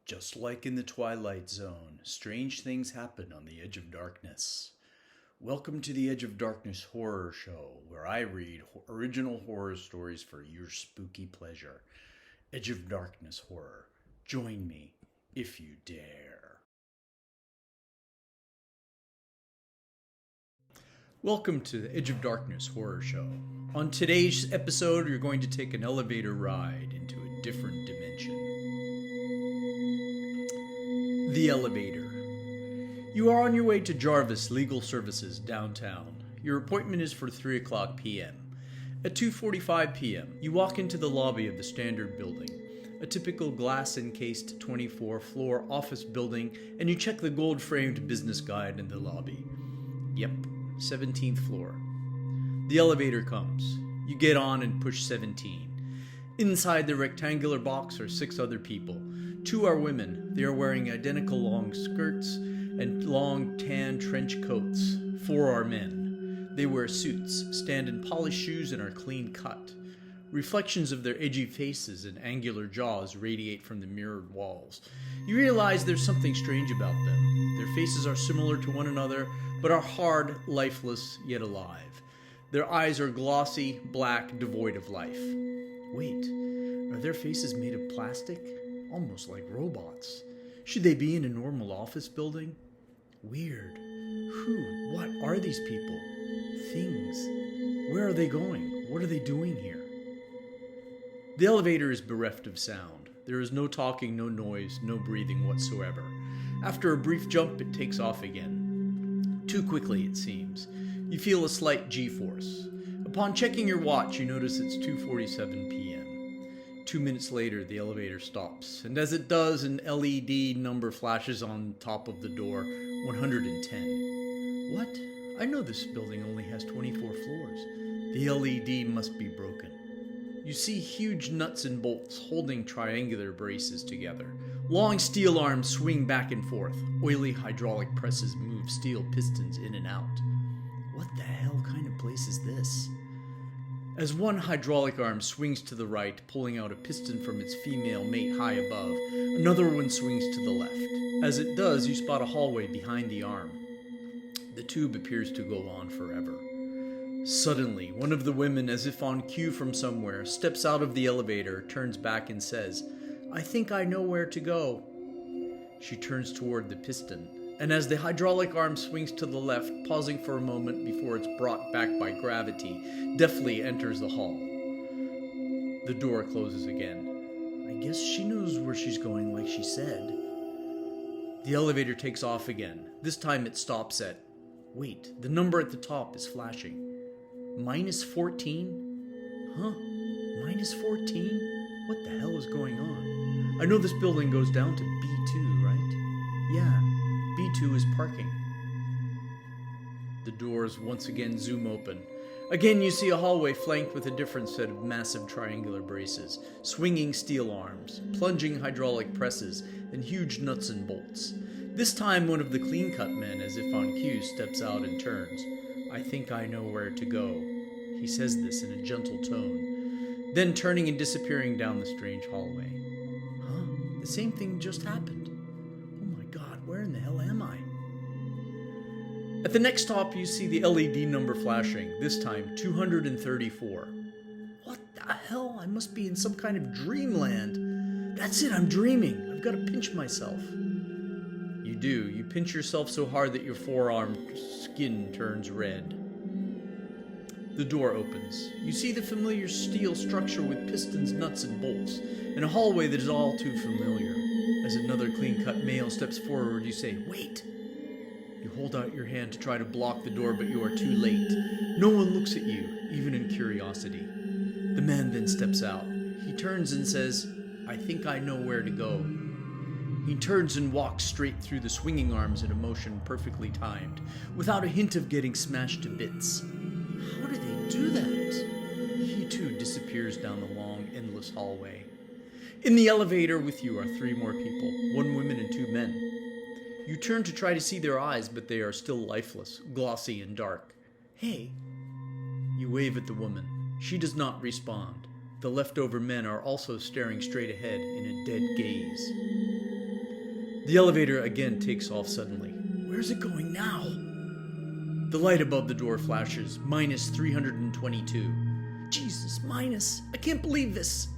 Just like in the Twilight Zone, strange things happen on the edge of darkness. Welcome to the Edge of Darkness Horror Show, where I read original horror stories for your spooky pleasure. Edge of Darkness Horror. Join me if you dare. Welcome to the Edge of Darkness Horror Show. On today's episode, you're going to take an elevator ride into a different dimension. The elevator. You are on your way to Jarvis Legal Services downtown. Your appointment is for 3 o'clock p.m. At 2:45 p.m., you walk into the lobby of the Standard Building, a typical glass-encased 24-floor office building, and you check the gold-framed business guide in the lobby. Yep, 17th floor. The elevator comes. You get on and push 17. Inside the rectangular box are 6 other people. 2 are women. They are wearing identical long skirts and long tan trench coats. 4 are men. They wear suits, stand in polished shoes, and are clean cut. Reflections of their edgy faces and angular jaws radiate from the mirrored walls. You realize there's something strange about them. Their faces are similar to one another, but are hard, lifeless, yet alive. Their eyes are glossy, black, devoid of life. Wait, are their faces made of plastic? Almost like robots. Should they be in a normal office building? Weird. What are these people? Things. Where are they going? What are they doing here? The elevator is bereft of sound. There is no talking, no noise, no breathing whatsoever. After a brief jump, it takes off again. Too quickly, it seems. You feel a slight G-force. Upon checking your watch, you notice it's 2:47 p.m. 2 minutes later, the elevator stops, and as it does, an LED number flashes on top of the door, 110. What? I know this building only has 24 floors. The LED must be broken. You see huge nuts and bolts holding triangular braces together. Long steel arms swing back and forth. Oily hydraulic presses move steel pistons in and out. What the hell kind of place is this? As one hydraulic arm swings to the right, pulling out a piston from its female mate high above, another one swings to the left. As it does, you spot a hallway behind the arm. The tube appears to go on forever. Suddenly, one of the women, as if on cue from somewhere, steps out of the elevator, turns back and says, "I think I know where to go." She turns toward the piston, and as the hydraulic arm swings to the left, pausing for a moment before it's brought back by gravity, deftly enters the hall. The door closes again. I guess she knows where she's going like she said. The elevator takes off again. This time it stops at... Wait, the number at the top is flashing. -14? Huh? -14? What the hell is going on? I know this building goes down to B2, right? Yeah, B2 is parking. The doors once again zoom open. Again you see a hallway flanked with a different set of massive triangular braces, swinging steel arms, plunging hydraulic presses, and huge nuts and bolts. This time one of the clean-cut men, as if on cue, steps out and turns. "I think I know where to go." He says this in a gentle tone, then turning and disappearing down the strange hallway. Huh? The same thing just happened. Oh my god, where in the hell am I? At the next stop, you see the LED number flashing, this time 234. What the hell? I must be in some kind of dreamland. That's it, I'm dreaming. I've got to pinch myself. You do. You pinch yourself so hard that your forearm skin turns red. The door opens. You see the familiar steel structure with pistons, nuts, and bolts, and a hallway that is all too familiar. As another clean-cut male steps forward, you say, "Wait!" You hold out your hand to try to block the door, but you are too late. No one looks at you, even in curiosity. The man then steps out. He turns and says, "I think I know where to go." He turns and walks straight through the swinging arms in a motion perfectly timed, without a hint of getting smashed to bits. How do they do that? He too disappears down the long, endless hallway. In the elevator with you are 3 more people, 1 woman and 2 men. You turn to try to see their eyes, but they are still lifeless, glossy and dark. "Hey." You wave at the woman. She does not respond. The leftover men are also staring straight ahead in a dead gaze. The elevator again takes off suddenly. Where's it going now? The light above the door flashes. Minus 322. Jesus, minus. I can't believe this.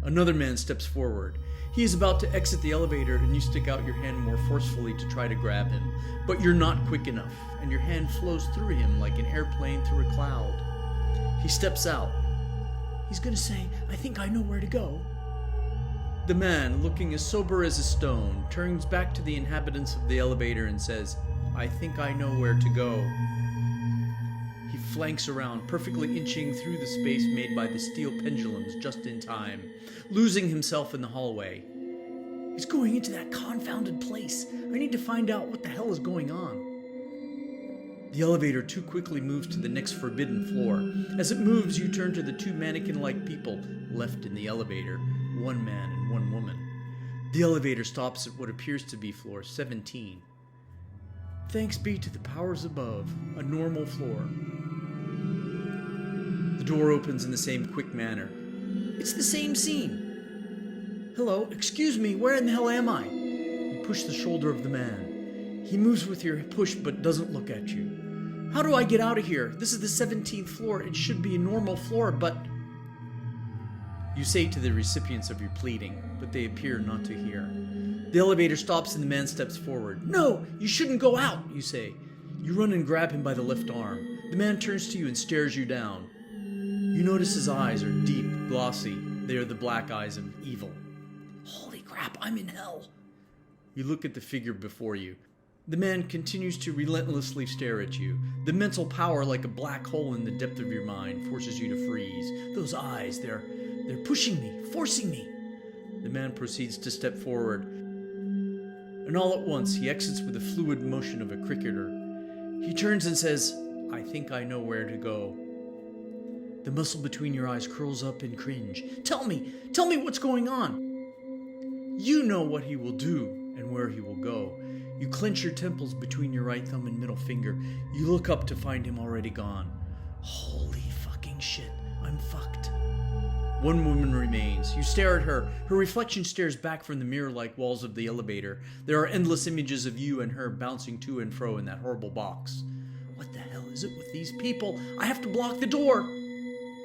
Another man steps forward. He is about to exit the elevator and you stick out your hand more forcefully to try to grab him. But you're not quick enough, and your hand flows through him like an airplane through a cloud. He steps out. He's gonna say, I think I know where to go. The man, looking as sober as a stone, turns back to the inhabitants of the elevator and says, I think I know where to go. He flanks around, perfectly inching through the space made by the steel pendulums just in time, losing himself in the hallway. He's going into that confounded place. I need to find out what the hell is going on. The elevator too quickly moves to the next forbidden floor. As it moves, you turn to the two mannequin-like people left in the elevator, one man and one woman. The elevator stops at what appears to be floor 17. Thanks be to the powers above, a normal floor. The door opens in the same quick manner. It's the same scene. Hello, excuse me, where in the hell am I? You push the shoulder of the man. He moves with your push but doesn't look at you. How do I get out of here? This is the 17th floor. It should be a normal floor, but... You say to the recipients of your pleading, but they appear not to hear. The elevator stops and the man steps forward. No, you shouldn't go out, you say. You run and grab him by the left arm. The man turns to you and stares you down. You notice his eyes are deep, glossy. They are the black eyes of evil. Holy crap, I'm in hell. You look at the figure before you. The man continues to relentlessly stare at you. The mental power, like a black hole in the depth of your mind, forces you to freeze. Those eyes, they're pushing me, forcing me. The man proceeds to step forward, and all at once he exits with the fluid motion of a cricketer. He turns and says, I think I know where to go. The muscle between your eyes curls up in cringe. Tell me what's going on. You know what he will do and where he will go. You clench your temples between your right thumb and middle finger. You look up to find him already gone. Holy fucking shit, I'm fucked. One woman remains. You stare at her. Her reflection stares back from the mirror-like walls of the elevator. There are endless images of you and her bouncing to and fro in that horrible box. What the hell is it with these people? I have to block the door.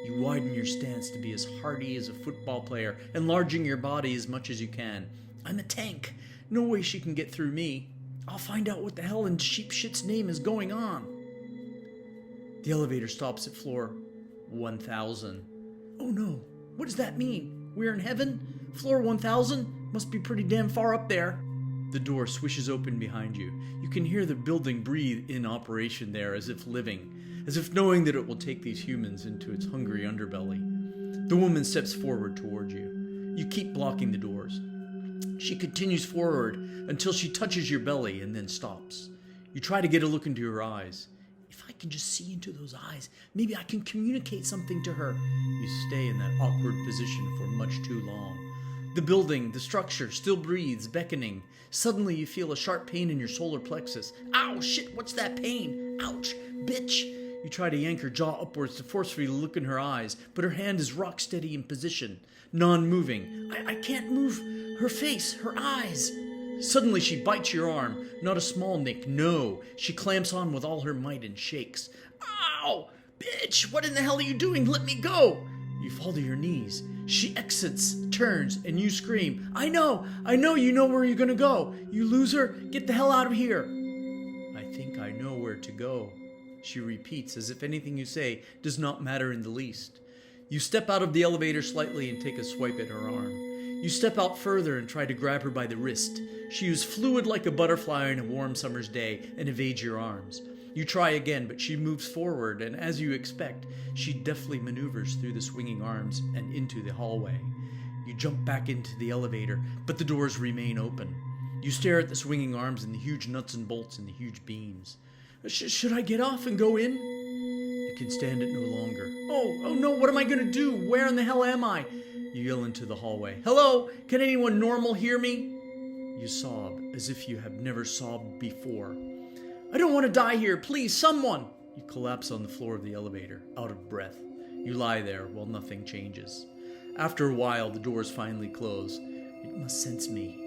You widen your stance to be as hardy as a football player, enlarging your body as much as you can. I'm a tank. No way she can get through me. I'll find out what the hell in sheep shit's name is going on. The elevator stops at floor 1000. Oh no. What does that mean? We're in heaven? Floor 1000? Must be pretty damn far up there. The door swishes open behind you. You can hear the building breathe in operation there as if living, as if knowing that it will take these humans into its hungry underbelly. The woman steps forward toward you. You keep blocking the doors. She continues forward until she touches your belly and then stops. You try to get a look into her eyes. If I can just see into those eyes, maybe I can communicate something to her. You stay in that awkward position for much too long. The building, the structure, still breathes, beckoning. Suddenly you feel a sharp pain in your solar plexus. Ow, shit, what's that pain? Ouch, bitch. You try to yank her jaw upwards to forcefully look in her eyes, but her hand is rock steady in position, non-moving. I can't move her face, her eyes. Suddenly she bites your arm. Not a small nick, no. She clamps on with all her might and shakes. Ow! Bitch, what in the hell are you doing? Let me go! You fall to your knees. She exits, turns, and you scream. I know you know where you're gonna go. You loser, get the hell out of here. I think I know where to go, she repeats as if anything you say does not matter in the least. You step out of the elevator slightly and take a swipe at her arm. You step out further and try to grab her by the wrist. She is fluid like a butterfly on a warm summer's day and evades your arms. You try again, but she moves forward, and as you expect, she deftly maneuvers through the swinging arms and into the hallway. You jump back into the elevator, but the doors remain open. You stare at the swinging arms and the huge nuts and bolts and the huge beams. Should I get off and go in? You can stand it no longer. Oh no, what am I going to do? Where in the hell am I? You yell into the hallway. Hello? Can anyone normal hear me? You sob, as if you have never sobbed before. I don't want to die here. Please, someone. You collapse on the floor of the elevator, out of breath. You lie there while nothing changes. After a while, the doors finally close. It must sense me.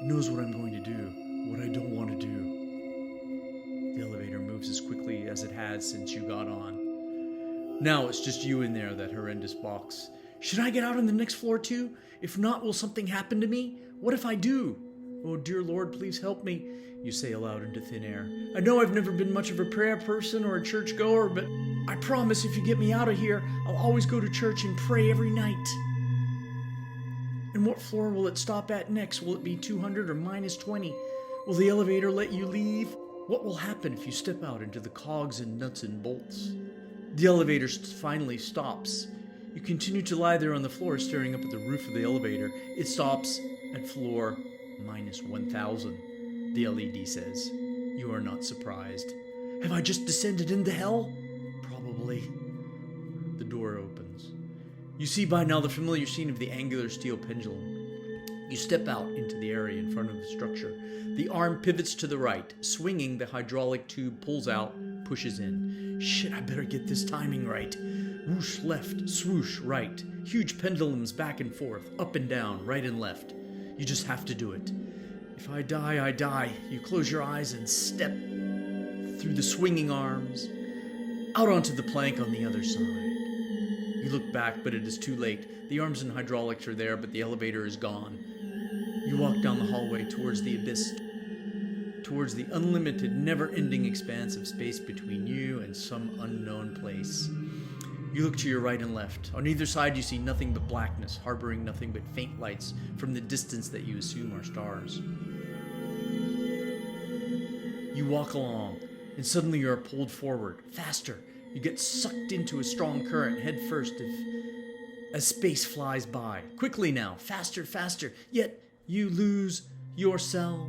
It knows what I'm going to do, what I don't want to do. The elevator moves as quickly as it has since you got on. Now it's just you in there, that horrendous box. Should I get out on the next floor too? If not, will something happen to me? What if I do? Oh, dear Lord, please help me, you say aloud into thin air. I know I've never been much of a prayer person or a church goer, but I promise if you get me out of here, I'll always go to church and pray every night. And what floor will it stop at next? Will it be 200 or minus 20? Will the elevator let you leave? What will happen if you step out into the cogs and nuts and bolts? The elevator finally stops. You continue to lie there on the floor, staring up at the roof of the elevator. It stops at floor minus 1,000. The LED says. You are not surprised. Have I just descended into hell? Probably. The door opens. You see by now the familiar scene of the angular steel pendulum. You step out into the area in front of the structure. The arm pivots to the right. Swinging, the hydraulic tube pulls out, pushes in. Shit, I better get this timing right. Whoosh left, swoosh right. Huge pendulums back and forth, up and down, right and left. You just have to do it. If I die, I die. You close your eyes and step through the swinging arms, out onto the plank on the other side. You look back, but it is too late. The arms and hydraulics are there, but the elevator is gone. You walk down the hallway towards the abyss, towards the unlimited, never-ending expanse of space between you and some unknown place. You look to your right and left. On either side, you see nothing but blackness, harboring nothing but faint lights from the distance that you assume are stars. You walk along, and suddenly you are pulled forward, faster. You get sucked into a strong current, head first, as space flies by. Quickly now, faster, faster, yet you lose yourself.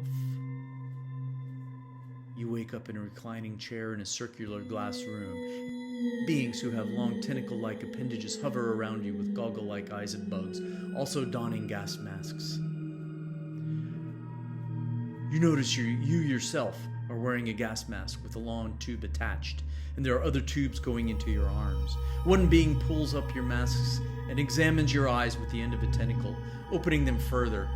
You wake up in a reclining chair in a circular glass room. Beings who have long tentacle-like appendages hover around you with goggle-like eyes and bugs, also donning gas masks. You notice you yourself are wearing a gas mask with a long tube attached, and there are other tubes going into your arms. One being pulls up your masks and examines your eyes with the end of a tentacle, opening them further,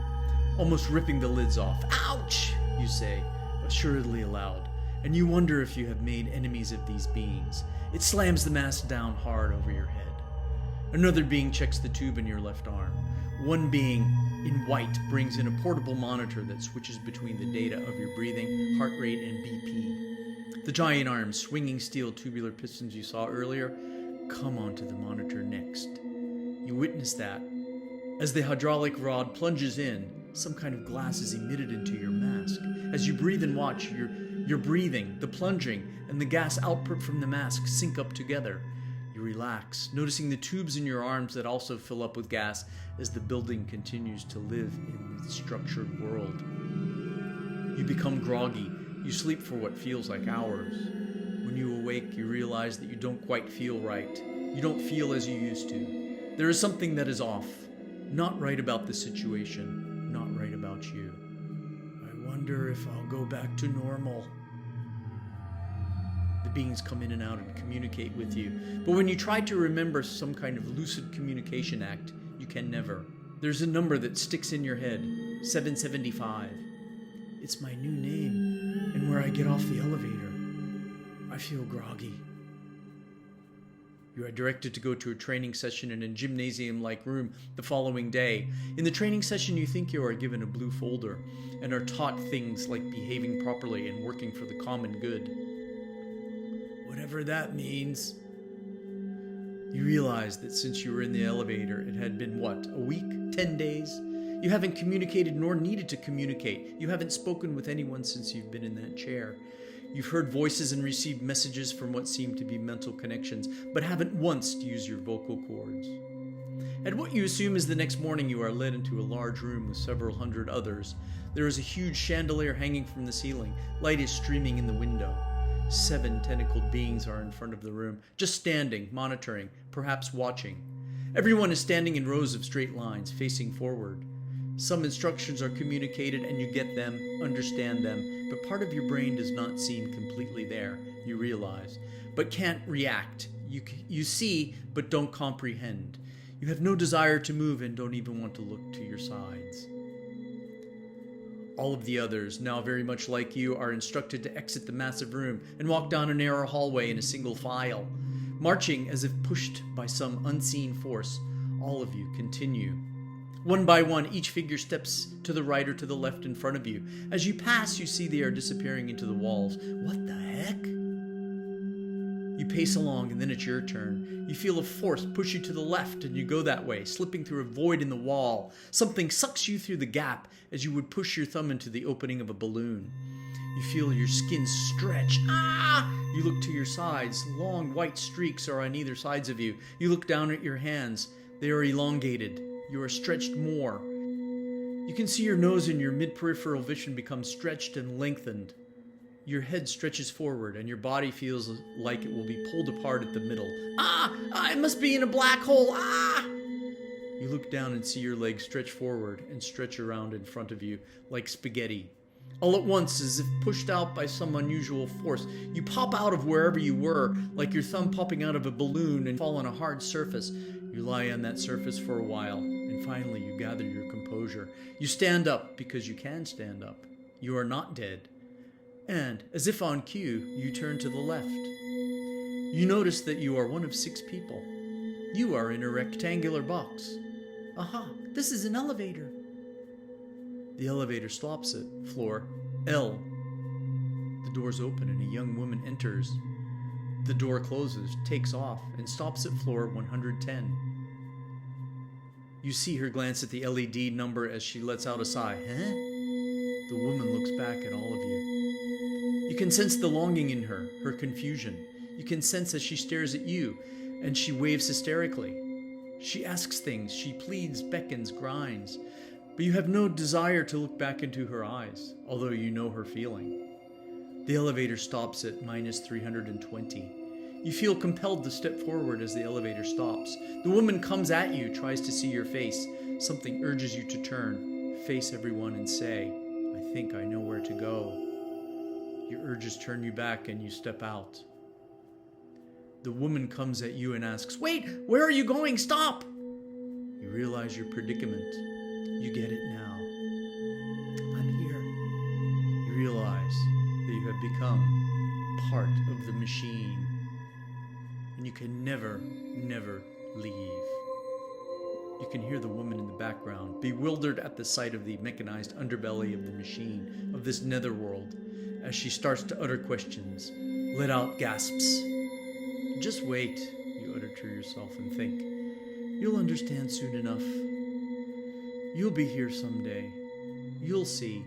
almost ripping the lids off. Ouch, you say, assuredly aloud, and you wonder if you have made enemies of these beings. It slams the mask down hard over your head. Another being checks the tube in your left arm. One being in white brings in a portable monitor that switches between the data of your breathing, heart rate, and BP. The giant arms, swinging steel tubular pistons you saw earlier, come onto the monitor next. You witness that. As the hydraulic rod plunges in, some kind of glass is emitted into your mask. As you breathe and watch, your breathing, the plunging, and the gas output from the mask sync up together. You relax, noticing the tubes in your arms that also fill up with gas as the building continues to live in the structured world. You become groggy. You sleep for what feels like hours. When you awake, you realize that you don't quite feel right. You don't feel as you used to. There is something that is off. Not right about the situation. Not right about you. I wonder if I'll go back to normal. The beings come in and out and communicate with you. But when you try to remember some kind of lucid communication act, you can never. There's a number that sticks in your head, 775. It's my new name, and where I get off the elevator. I feel groggy. You are directed to go to a training session in a gymnasium-like room the following day. In the training session, you think you are given a blue folder and are taught things like behaving properly and working for the common good. Whatever that means. You realize that since you were in the elevator, it had been, what, a week? 10 days? You haven't communicated nor needed to communicate. You haven't spoken with anyone since you've been in that chair. You've heard voices and received messages from what seem to be mental connections, but haven't once used your vocal cords. At what you assume is the next morning, you are led into a large room with several hundred others. There is a huge chandelier hanging from the ceiling. Light is streaming in the window. 7 tentacled beings are in front of the room, just standing, monitoring, perhaps watching. Everyone is standing in rows of straight lines, facing forward. Some instructions are communicated and you get them, understand them, but part of your brain does not seem completely there, you realize, but can't react. You see, but don't comprehend. You have no desire to move and don't even want to look to your sides. All of the others, now very much like you, are instructed to exit the massive room and walk down a narrow hallway in a single file. Marching as if pushed by some unseen force, all of you continue. One by one, each figure steps to the right or to the left in front of you. As you pass, you see they are disappearing into the walls. What the heck? You pace along, and then it's your turn. You feel a force push you to the left, and you go that way, slipping through a void in the wall. Something sucks you through the gap as you would push your thumb into the opening of a balloon. You feel your skin stretch. Ah! You look to your sides. Long white streaks are on either sides of you. You look down at your hands. They are elongated. You are stretched more. You can see your nose and your mid-peripheral vision become stretched and lengthened. Your head stretches forward, and your body feels like it will be pulled apart at the middle. Ah! I must be in a black hole! Ah! You look down and see your legs stretch forward and stretch around in front of you like spaghetti. All at once, as if pushed out by some unusual force, you pop out of wherever you were, like your thumb popping out of a balloon, and fall on a hard surface. You lie on that surface for a while, and finally you gather your composure. You stand up because you can stand up. You are not dead. And, as if on cue, you turn to the left. You notice that you are one of 6 people. You are in a rectangular box. Aha, this is an elevator. The elevator stops at floor L. The doors open and a young woman enters. The door closes, takes off, and stops at floor 110. You see her glance at the LED number as she lets out a sigh. Huh? The woman looks back at all of you. You can sense the longing in her confusion. You can sense as she stares at you, and she waves hysterically. She asks things, she pleads, beckons, grinds, but you have no desire to look back into her eyes, although you know her feeling. The elevator stops at minus 320. You feel compelled to step forward as the elevator stops. The woman comes at you, tries to see your face. Something urges you to turn, face everyone, and say, I think I know where to go. Your urges turn you back and you step out. The woman comes at you and asks, Wait, where are you going? Stop! You realize your predicament. You get it now. I'm here. You realize that you have become part of the machine. And you can never, never leave. You can hear the woman in the background, bewildered at the sight of the mechanized underbelly of the machine, of this netherworld, as she starts to utter questions, let out gasps. Just wait, you utter to yourself and think. You'll understand soon enough. You'll be here someday. You'll see.